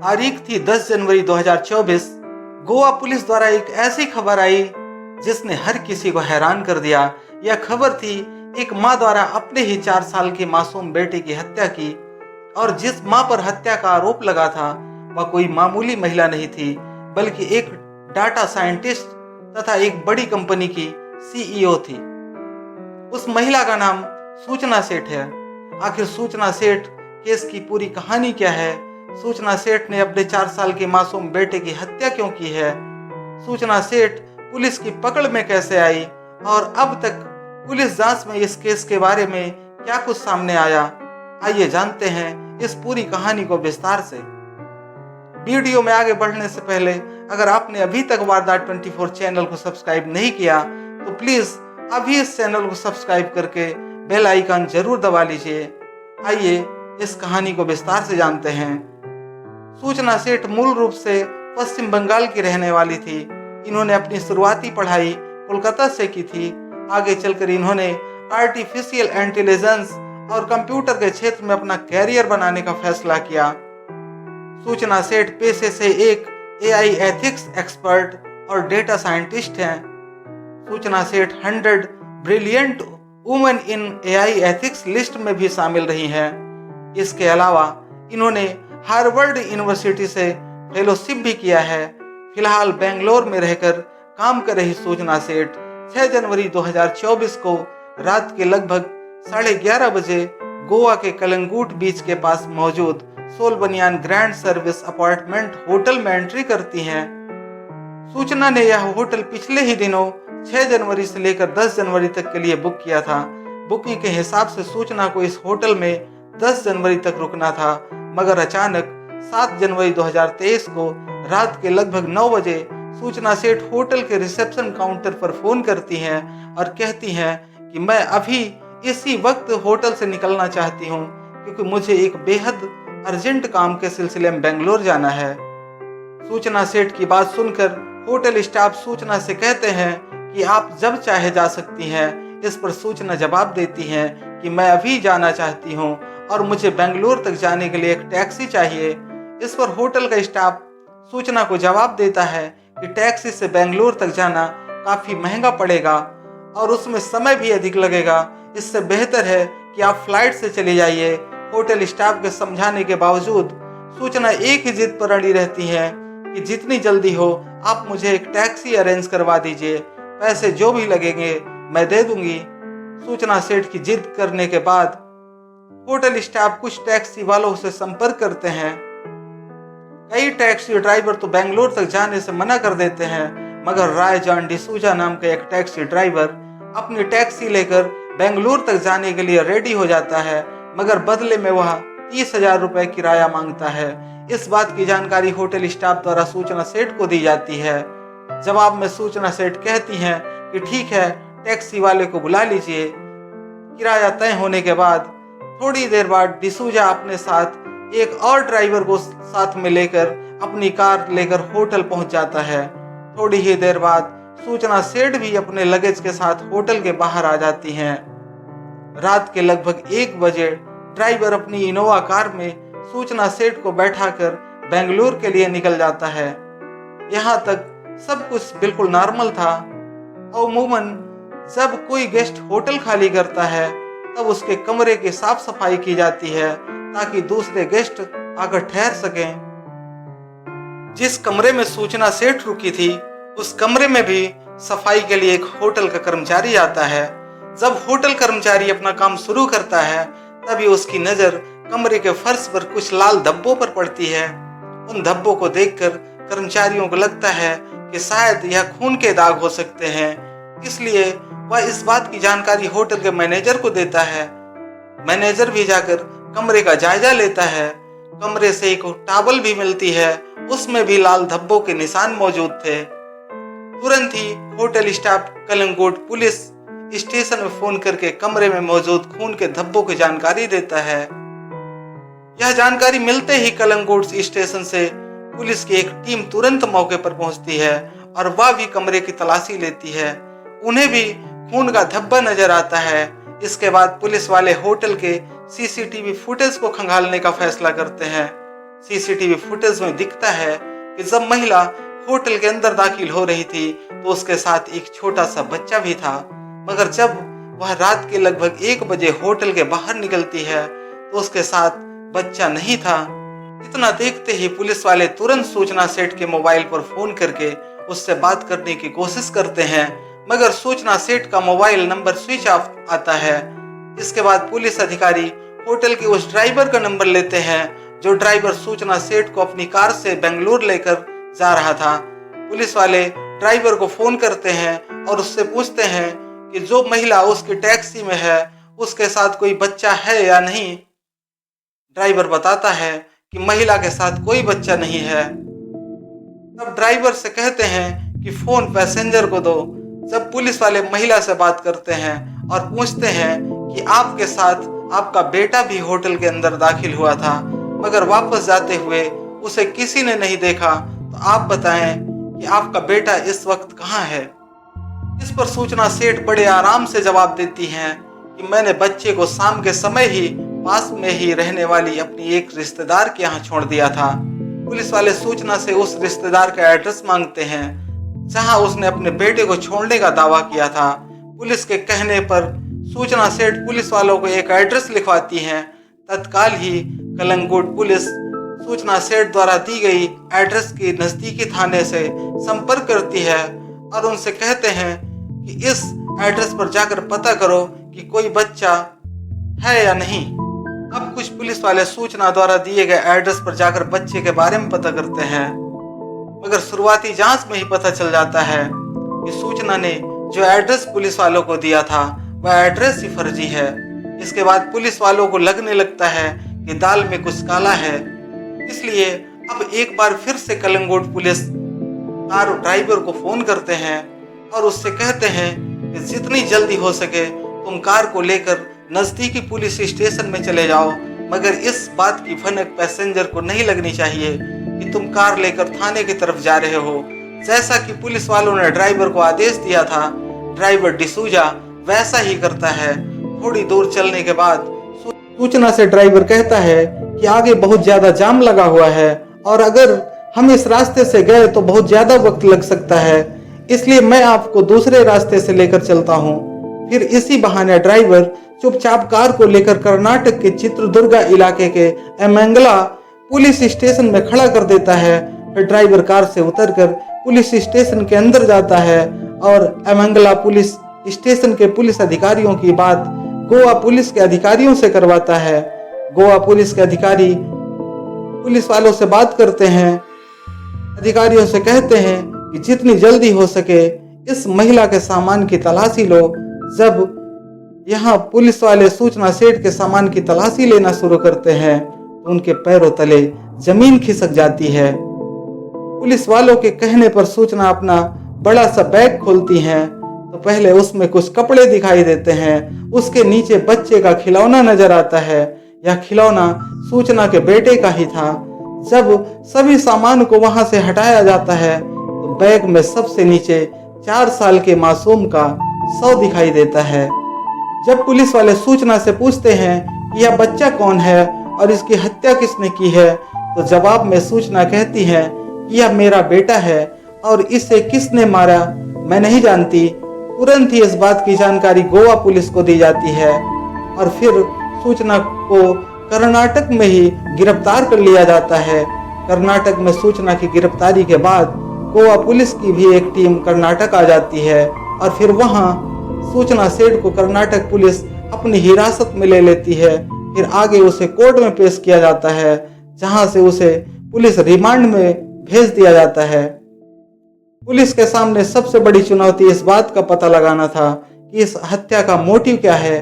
तारीख थी 10 जनवरी 2024। गोवा पुलिस द्वारा एक ऐसी खबर आई जिसने हर किसी को हैरान कर दिया। यह खबर थी एक मां द्वारा अपने ही 4 साल के मासूम बेटे की हत्या की, और जिस मां पर हत्या का आरोप लगा था वह कोई मामूली महिला नहीं थी, बल्कि एक डाटा साइंटिस्ट तथा एक बड़ी कंपनी की सीईओ थी। उस महिला का नाम सूचना सेठ है। आखिर सूचना सेठ केस की पूरी कहानी क्या है? सूचना सेठ ने अपने 4 साल के मासूम बेटे की हत्या क्यों की है? सूचना सेठ पुलिस की पकड़ में कैसे आई? और अब तक पुलिस जांच में इस केस के बारे में क्या कुछ सामने आया? आइए जानते हैं इस पूरी कहानी को विस्तार से। वीडियो में आगे बढ़ने से पहले अगर आपने अभी तक वारदात 24 चैनल को सब्सक्राइब नहीं किया तो प्लीज अभी इस चैनल को सब्सक्राइब करके बेल आइकन जरूर दबा लीजिए। आइए इस कहानी को विस्तार से जानते हैं। सूचना सेठ मूल रूप से पश्चिम बंगाल की रहने वाली थी। इन्होंने अपनी शुरुआती पढ़ाई कोलकाता से की थी। आगे चलकर इन्होंने आर्टिफिशियल इंटेलिजेंस और कंप्यूटर के क्षेत्र में अपना कैरियर बनाने का फैसला किया। सूचना सेठ पेशे से एक एआई एथिक्स एक्सपर्ट और डेटा साइंटिस्ट हैं। सूचना सेठ 100 brilliant women in AI ethics list में भी शामिल रही हैं। इसके अलावा इन्होंने हार्वर्ड यूनिवर्सिटी से फेलोशिप भी किया है। फिलहाल बेंगलोर में रहकर काम कर रही सूचना सेठ 6 जनवरी 2024 को रात के लगभग 11:30 बजे गोवा के कलंगूट बीच के पास मौजूद सोल बनियान ग्रैंड सर्विस अपार्टमेंट होटल में एंट्री करती हैं। सूचना ने यह होटल पिछले ही दिनों 6 जनवरी से लेकर 10 जनवरी तक के लिए बुक किया था। बुकिंग के हिसाब से सूचना को इस होटल में 10 जनवरी तक रुकना था, मगर अचानक 7 जनवरी 2023 को रात के लगभग 9 बजे सूचना सेठ होटल के रिसेप्शन काउंटर पर फोन करती हैं और कहती हैं कि मैं अभी इसी वक्त होटल से निकलना चाहती हूँ, क्योंकि मुझे एक बेहद अर्जेंट काम के सिलसिले में बेंगलोर जाना है। सूचना सेठ की बात सुनकर होटल स्टाफ सूचना से कहते हैं कि आप जब चाहे जा सकती हैं। इस पर सूचना जवाब देती हैं कि मैं अभी जाना चाहती हूं और मुझे बेंगलोर तक जाने के लिए एक टैक्सी चाहिए। इस पर होटल का स्टाफ सूचना को जवाब देता है कि टैक्सी से बेंगलोर तक जाना काफी महंगा पड़ेगा और उसमें समय भी अधिक लगेगा। इससे बेहतर है कि आप फ्लाइट से चले जाइए। होटल स्टाफ के समझाने के बावजूद सूचना एक ही जिद पर अड़ी रहती है कि जितनी जल्दी हो आप मुझे एक टैक्सी अरेंज करवा दीजिए, पैसे जो भी लगेंगे मैं दे दूंगी। सूचना सेठ की जिद करने के बाद होटल स्टाफ कुछ टैक्सी वालों से संपर्क करते हैं। कई टैक्सी ड्राइवर तो बेंगलोर तक जाने से मना कर देते हैं, मगर राय जॉन डिसूजा नाम का एक टैक्सी ड्राइवर अपनी टैक्सी लेकर बेंगलोर तक जाने के लिए रेडी हो जाता है, मगर बदले में वह 30,000 रुपए किराया मांगता है। इस बात की जानकारी होटल स्टाफ द्वारा सूचना सेठ को दी जाती है। जवाब में सूचना सेठ कहती हैं कि ठीक है, टैक्सी वाले को बुला लीजिए। किराया तय होने के बाद थोड़ी देर बाद डिसूजा अपने साथ एक और ड्राइवर को साथ में लेकर अपनी कार लेकर होटल पहुंच जाता है। थोड़ी ही देर बाद सूचना सेठ भी अपने लगेज के साथ होटल के बाहर आ जाती हैं। रात के लगभग 1 बजे ड्राइवर अपनी इनोवा कार में सूचना सेठ को बैठाकर बेंगलुरु के लिए निकल जाता है। यहाँ तक सब कुछ बिल्कुल नॉर्मल था। अमूमन जब कोई गेस्ट होटल खाली करता है तब उसके कमरे की साफ सफाई की जाती है ताकि दूसरे गेस्ट आकर ठहर सकें। जिस कमरे में सूचना सेठ रुकी थी उस कमरे में भी सफाई के लिए एक होटल का कर्मचारी आता है। जब होटल कर्मचारी अपना काम शुरू करता है तभी उसकी नजर कमरे के फर्श पर कुछ लाल धब्बों पर पड़ती है। उन धब्बों को देखकर कर्मचारियों को लगता है कि शायद यह खून के दाग हो सकते हैं, इसलिए वह इस बात की जानकारी होटल के मैनेजर को देता है। मैनेजर भी जाकर कमरे का जायजा लेता है। कमरे से एक टॉवल भी मिलती है, उसमें भी लाल धब्बों के निशान मौजूद थे। तुरंत ही hotel staff Calangute police station में फोन करके कमरे में मौजूद खून के धब्बों की जानकारी देता है। यह जानकारी मिलते ही कलंगूट स्टेशन से पुलिस की एक टीम तुरंत मौके पर पहुंचती है और वह भी कमरे की तलाशी लेती है। उन्हें भी खून का धब्बा नजर आता है। इसके बाद पुलिस वाले होटल के सीसीटीवी फुटेज को खंगालने का फैसला करते हैं। सीसीटीवी फुटेज में दिखता है कि जब महिला होटल के अंदर दाखिल हो रही थी तो उसके साथ एक छोटा सा बच्चा भी था, मगर जब वह रात के लगभग 1 बजे होटल के बाहर निकलती है तो उसके साथ बच्चा नहीं था। इतना देखते ही पुलिस वाले तुरंत सूचना सेठ के मोबाइल पर फोन करके उससे बात करने की कोशिश करते हैं, मगर सूचना सेठ का मोबाइल नंबर स्विच ऑफ आता है। इसके बाद पुलिस अधिकारी होटल के उस ड्राइवर का नंबर लेते हैं जो ड्राइवर सूचना सेठ को अपनी कार से बेंगलुरु लेकर जा रहा था। पुलिस वाले ड्राइवर को फोन करते हैं और उससे पूछते हैं कि जो महिला उसकी टैक्सी में है उसके साथ कोई बच्चा है या नहीं। ड्राइवर बताता है कि महिला के साथ कोई बच्चा नहीं है। तब ड्राइवर से कहते हैं कि फोन पैसेंजर को दो। जब पुलिस वाले महिला से बात करते हैं और पूछते हैं कि आपके साथ आपका बेटा भी होटल के अंदर दाखिल हुआ था, मगर वापस जाते हुए उसे किसी ने नहीं देखा, तो आप बताएं कि आपका बेटा इस वक्त कहाँ है। इस पर सूचना सेठ बड़े आराम से जवाब देती हैं कि मैंने बच्चे को शाम के समय ही पास में ही रहने वाली अपनी एक रिश्तेदार के यहाँ छोड़ दिया था। पुलिस वाले सूचना से उस रिश्तेदार का एड्रेस मांगते हैं जहां उसने अपने बेटे को छोड़ने का दावा किया था। पुलिस के कहने पर सूचना सेठ पुलिस वालों को एक एड्रेस लिखवाती हैं। तत्काल ही कलंगुट पुलिस सूचना सेठ द्वारा दी गई एड्रेस के नजदीकी थाने से संपर्क करती है और उनसे कहते हैं कि इस एड्रेस पर जाकर पता करो कि कोई बच्चा है या नहीं। अब कुछ पुलिस वाले सूचना द्वारा दिए गए एड्रेस पर जाकर बच्चे के बारे में पता करते हैं, मगर शुरुआती जांच में ही पता चल जाता है कि सूचना ने जो एड्रेस पुलिस वालों को दिया था वह एड्रेस ही फर्जी है। इसके बाद पुलिस वालों को लगने लगता है कि दाल में कुछ काला है, इसलिए अब एक बार फिर से कलंगुट पुलिस कार ड्राइवर को फोन करते हैं और उससे कहते हैं कि जितनी जल्दी हो सके तुम कार को लेकर नजदीकी पुलिस स्टेशन में चले जाओ, मगर इस बात की भनक पैसेंजर को नहीं लगनी चाहिए कि तुम कार लेकर थाने की तरफ जा रहे हो। जैसा कि पुलिस वालों ने ड्राइवर को आदेश दिया था, ड्राइवर डिसूजा वैसा ही करता है। थोड़ी दूर चलने के बाद सूचना से ड्राइवर कहता है कि आगे बहुत ज्यादा जाम लगा हुआ है और अगर हम इस रास्ते से गए तो बहुत ज्यादा वक्त लग सकता है, इसलिए मैं आपको दूसरे रास्ते से लेकर चलता हूँ। फिर इसी बहाने ड्राइवर चुपचाप कार को लेकर कर्नाटक के चित्रदुर्गा इलाके के एमंगला पुलिस स्टेशन में खड़ा कर देता है। फिर ड्राइवर कार से उतरकर पुलिस स्टेशन के अंदर जाता है और एमंगला पुलिस स्टेशन के पुलिस अधिकारियों की बात गोवा पुलिस के अधिकारियों से करवाता है। गोवा पुलिस के अधिकारी पुलिस वालों से बात करते हैं, अधिकारियों से कहते हैं कि जितनी जल्दी हो सके इस महिला के सामान की तलाशी लो। जब यहाँ पुलिस वाले सूचना सेठ के सामान की तलाशी लेना शुरू करते हैं तो उनके पैरों तले जमीन खिसक जाती है। पुलिस वालों के कहने पर सूचना अपना बड़ा सा बैग खोलती हैं तो पहले उसमें कुछ कपड़े दिखाई देते हैं, उसके नीचे बच्चे का खिलौना नजर आता है। यह खिलौना सूचना के बेटे का ही था। जब सभी सामान को वहां से हटाया जाता है तो बैग में सबसे नीचे 4 साल के मासूम का शव दिखाई देता है। जब पुलिस वाले सूचना से पूछते हैं कि यह बच्चा कौन है और इसकी हत्या किसने की है, तो जवाब में सूचना कहती है कि यह मेरा बेटा है और इसे किसने मारा मैं नहीं जानती। तुरंत ही इस बात की जानकारी गोवा पुलिस को दी जाती है और फिर सूचना को कर्नाटक में ही गिरफ्तार कर लिया जाता है। कर्नाटक में सूचना की गिरफ्तारी के बाद गोवा पुलिस की भी एक टीम कर्नाटक आ जाती है और फिर वहां सूचना सेठ को कर्नाटक पुलिस अपनी हिरासत में ले लेती है। फिर आगे उसे कोर्ट में पेश किया जाता है जहां से उसे पुलिस रिमांड में भेज दिया जाता है। पुलिस के सामने सबसे बड़ी चुनौती इस बात का पता लगाना था कि इस हत्या का मोटिव क्या है,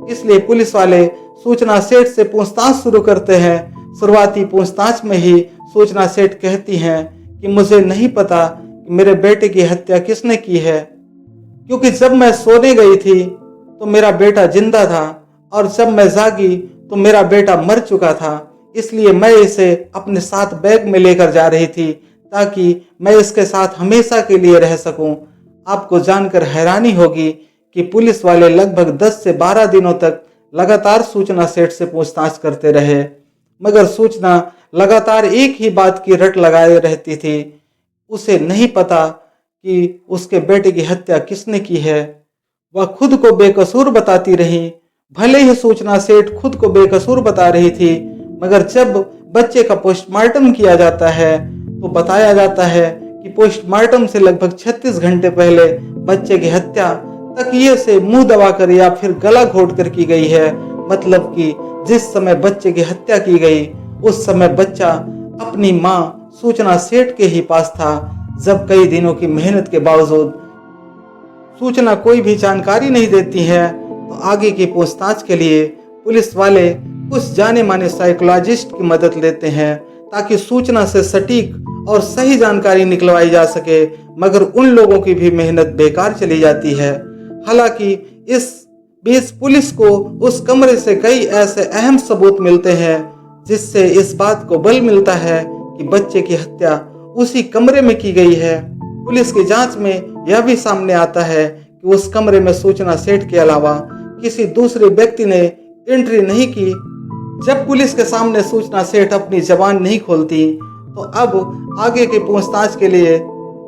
इसलिए पुलिस वाले सूचना सेठ से पूछताछ शुरू करते हैं। शुरुआती पूछताछ में ही सूचना सेठ कहती हैं कि मुझे नहीं पता कि मेरे बेटे की हत्या किसने की है, क्योंकि जब मैं सोने गई थी तो मेरा बेटा जिंदा था और जब मैं जागी तो मेरा बेटा मर चुका था, इसलिए मैं इसे अपने साथ बैग में लेकर जा रही थी ताकि मैं इसके साथ हमेशा के लिए रह सकूं। आपको जानकर हैरानी होगी कि पुलिस वाले लगभग 10 से 12 दिनों तक लगातार सूचना सेठ से पूछताछ करते रहे, मगर सूचना लगातार एक ही बात की रट लगाए रहती थी। उसे नहीं पता कि उसके बेटे की हत्या किसने की है। वह खुद को बेकसूर बताती रही। भले ही सूचना सेठ खुद को बेकसूर बता रही थी, मगर जब बच्चे का पोस्टमार्टम किया जाता है तो बताया जाता है कि पोस्टमार्टम से लगभग 36 घंटे पहले बच्चे की हत्या तकिए से मुंह दबाकर या फिर गला घोट कर की गई है। मतलब कि जिस समय बच्चे की हत्या की गई उस समय बच्चा अपनी मां सूचना सेठ के ही पास था। जब कई दिनों की मेहनत के बावजूद सूचना कोई भी जानकारी नहीं देती है तो आगे की पूछताछ के लिए पुलिस वाले कुछ जाने माने साइकोलॉजिस्ट की मदद लेते हैं ताकि सूचना से सटीक और सही जानकारी निकलवाई जा सके, मगर उन लोगों की भी मेहनत बेकार चली जाती है। हालांकि इस बीच पुलिस को उस कमरे से कई ऐसे अहम सबूत मिलते हैं जिससे इस बात को बल मिलता है कि बच्चे की हत्या उसी कमरे में की गई है। पुलिस की जांच में यह भी सामने आता है कि उस कमरे में सूचना सेठ के अलावा किसी दूसरे व्यक्ति ने एंट्री नहीं की। जब पुलिस के सामने सूचना सेठ अपनी जबान नहीं खोलती तो अब आगे की पूछताछ के लिए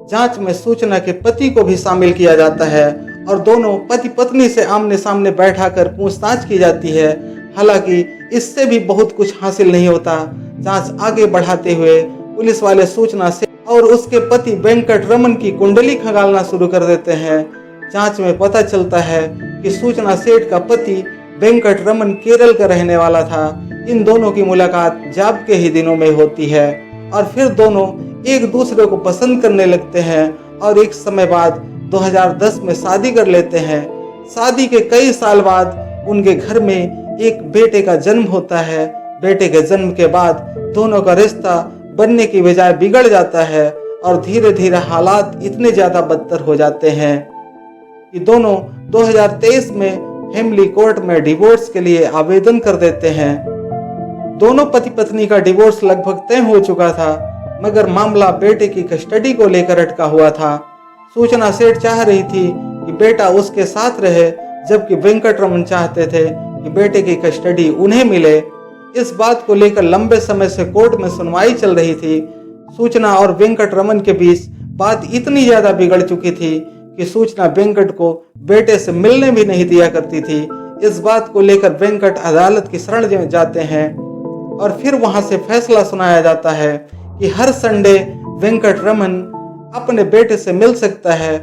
जांच में सूचना के पति को भी शामिल किया जाता है और दोनों पति पत्नी से आमने सामने बैठाकर पूछताछ की जाती है। हालांकि इससे भी बहुत कुछ हासिल नहीं होता। जांच आगे बढ़ाते हुए पुलिस वाले सूचना से और उसके पति वेंकट रमन की कुंडली खंगालना शुरू कर देते हैं। जांच में पता चलता है कि सूचना सेठ का पति वेंकट रमन केरल का रहने वाला था। इन दोनों की मुलाकात जॉब के ही दिनों में होती है और फिर दोनों एक दूसरे को पसंद करने लगते हैं और एक समय बाद 2010 में शादी कर लेते हैं। शादी के कई साल बाद उनके घर में एक बेटे का जन्म होता है। बेटे के जन्म के बाद दोनों का रिश्ता बनने की बजाय बिगड़ जाता है और धीरे धीरे हालात इतने ज्यादा बदतर हो जाते हैं कि दोनों 2023 में फैमिली कोर्ट में डिवोर्स के लिए आवेदन कर देते हैं। दोनों पति पत्नी का डिवोर्स लगभग तय हो चुका था, मगर मामला बेटे की कस्टडी को लेकर अटका हुआ था। सूचना सेठ चाह रही थी कि बेटा उसके साथ रहे, जबकि वेंकट रमन चाहते थे कि बेटे की कस्टडी उन्हें मिले। इस बात को लेकर लंबे समय से कोर्ट में सुनवाई चल रही थी। सूचना और वेंकट रमन के बीच बात इतनी ज्यादा बिगड़ चुकी थी कि सूचना वेंकट को बेटे से मिलने भी नहीं दिया करती थी। इस बात को लेकर वेंकट अदालत की शरण में जाते हैं और फिर वहां से फैसला सुनाया जाता है कि हर संडे वेंकट रमन अपने बेटे से मिल सकता है।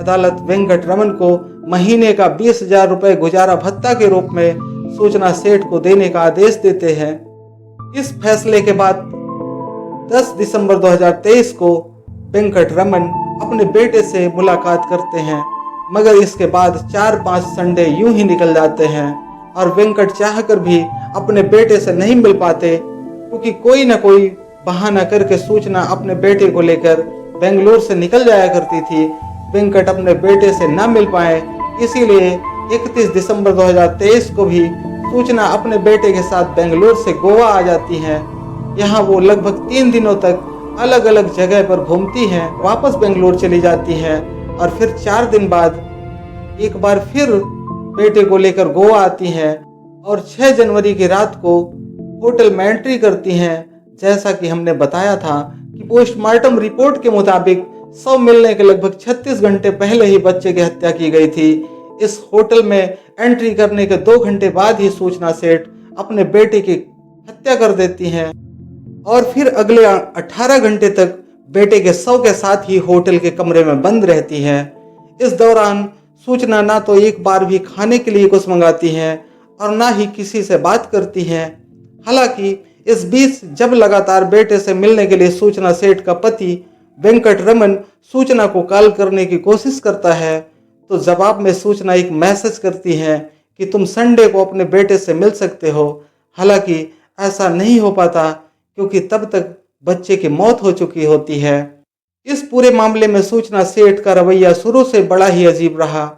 अदालत वेंकट रमन को महीने का 20,000 रुपए गुजारा भत्ता के रूप में सूचना सेठ को देने का आदेश देते हैं। इस फैसले के बाद 10 दिसंबर 2023 को वेंकट रमन अपने बेटे से मुलाकात करते हैं, मगर इसके बाद 4-5 संडे यूं ही निकल जाते हैं और वेंकट चाहकर भी अपने बेटे से नहीं मिल पाते, क्योंकि कोई न कोई बहाना करके सूचना अपने बेटे को लेकर बेंगलोर से निकल जाया करती थी। वेंकट अपने बेटे से न मिल पाए, इसीलिए 31 दिसंबर 2023 को भी सूचना अपने बेटे के साथ बेंगलोर से गोवा आ जाती हैं। यहाँ वो लगभग 3 दिनों तक अलग अलग जगह पर घूमती हैं, वापस बेंगलोर चली जाती हैं और फिर 4 दिन बाद एक बार फिर बेटे को लेकर गोवा आती हैं और 6 जनवरी की रात को होटल में एंट्री करती हैं। जैसा कि हमने बताया था कि पोस्टमार्टम रिपोर्ट के मुताबिक शव मिलने के लगभग 36 घंटे पहले ही बच्चे की हत्या की गई थी। इस होटल में एंट्री करने के 2 घंटे बाद ही सूचना सेठ अपने बेटे की हत्या कर देती हैं और फिर अगले 18 घंटे तक बेटे के शव के साथ ही होटल के कमरे में बंद रहती हैं। इस दौरान सूचना ना तो एक बार भी खाने के लिए कुछ मंगाती हैं और ना ही किसी से बात करती हैं। हालांकि इस बीच जब लगातार बेटे से मिलने के लिए सूचना सेठ का पति वेंकट रमन सूचना को कॉल करने की कोशिश करता है, तो जवाब में सूचना एक मैसेज करती है कि तुम संडे को अपने बेटे से मिल सकते हो। हालांकि ऐसा नहीं हो पाता क्योंकि तब तक बच्चे की मौत हो चुकी होती है। इस पूरे मामले में सूचना सेठ का रवैया शुरू से बड़ा ही अजीब रहा,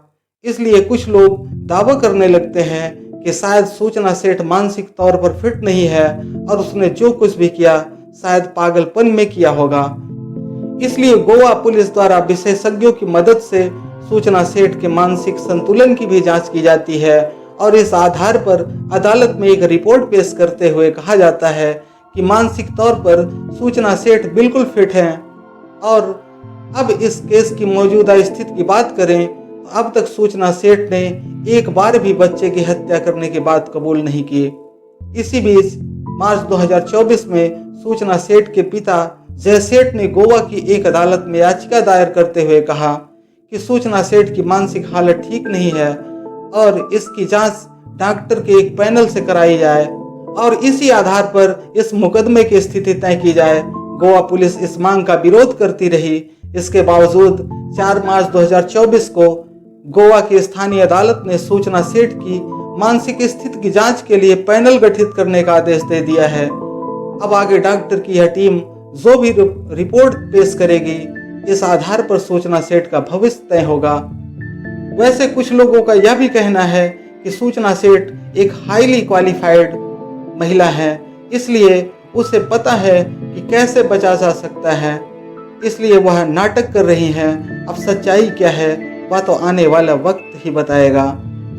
इसलिए कुछ लोग दावा करने लगते हैं कि शायद सूचना सेठ मानसिक तौर पर फिट नहीं है और उसने जो कुछ भी किया शायद पागलपन में किया होगा। इसलिए गोवा पुलिस द्वारा विशेषज्ञों की मदद से सूचना सेठ के मानसिक संतुलन की भी जांच की जाती है और इस आधार पर अदालत में एक रिपोर्ट पेश करते हुए कहा जाता है कि मानसिक तौर पर सूचना सेठ बिल्कुल फिट हैं। और अब इस केस की मौजूदा स्थिति की बात करें तो अब तक सूचना सेठ ने एक बार भी बच्चे की हत्या करने की बात कबूल नहीं की। इसी बीच मार्च 2024 में सूचना सेठ के पिता जय सेठ ने गोवा की एक अदालत में याचिका दायर करते हुए कहा कि सूचना सेठ की मानसिक हालत ठीक नहीं है और इसकी जांच डॉक्टर के एक पैनल से कराई जाए और इसी आधार पर इस मुकदमे की स्थिति तय की जाए। गोवा पुलिस इस मांग का विरोध करती रही। इसके बावजूद 4 मार्च 2024 को गोवा की स्थानीय अदालत ने सूचना सेठ की मानसिक स्थिति की जांच के लिए पैनल गठित करने का आदेश दे दिया है। अब आगे डॉक्टर की यह टीम जो भी रिपोर्ट पेश करेगी, इस आधार पर सूचना सेठ का भविष्य तय होगा। वैसे कुछ लोगों का यह भी कहना है कि सूचना सेठ एक हाईली क्वालिफाइड महिला है, इसलिए उसे पता है कि कैसे बचा जा सकता है, इसलिए वह नाटक कर रही हैं। अब सच्चाई क्या है वह तो आने वाला वक्त ही बताएगा।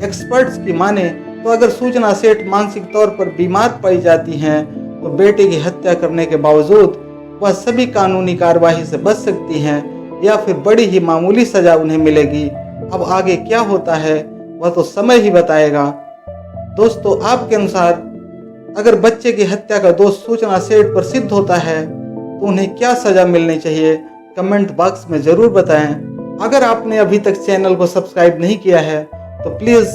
एक्सपर्ट्स की माने तो अगर सूचना सेठ मानसिक तौर पर बीमार पाई जाती हैं तो बेटे की हत्या करने के बावजूद वह सभी कानूनी कार्रवाई से बच सकती हैं या फिर बड़ी ही मामूली सजा उन्हें मिलेगी। अब आगे क्या होता है वह तो समय ही बताएगा। दोस्तों, आपके अनुसार अगर बच्चे की हत्या का दोष सूचना सेठ पर सिद्ध होता है तो उन्हें क्या सजा मिलनी चाहिए, कमेंट बॉक्स में जरूर बताएं। अगर आपने अभी तक चैनल को सब्सक्राइब नहीं किया है तो प्लीज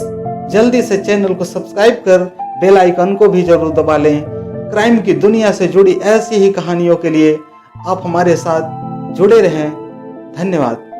जल्दी से चैनल को सब्सक्राइब कर बेल आइकन को भी जरूर दबा लें। क्राइम की दुनिया से जुड़ी ऐसी ही कहानियों के लिए आप हमारे साथ जुड़े रहें। धन्यवाद।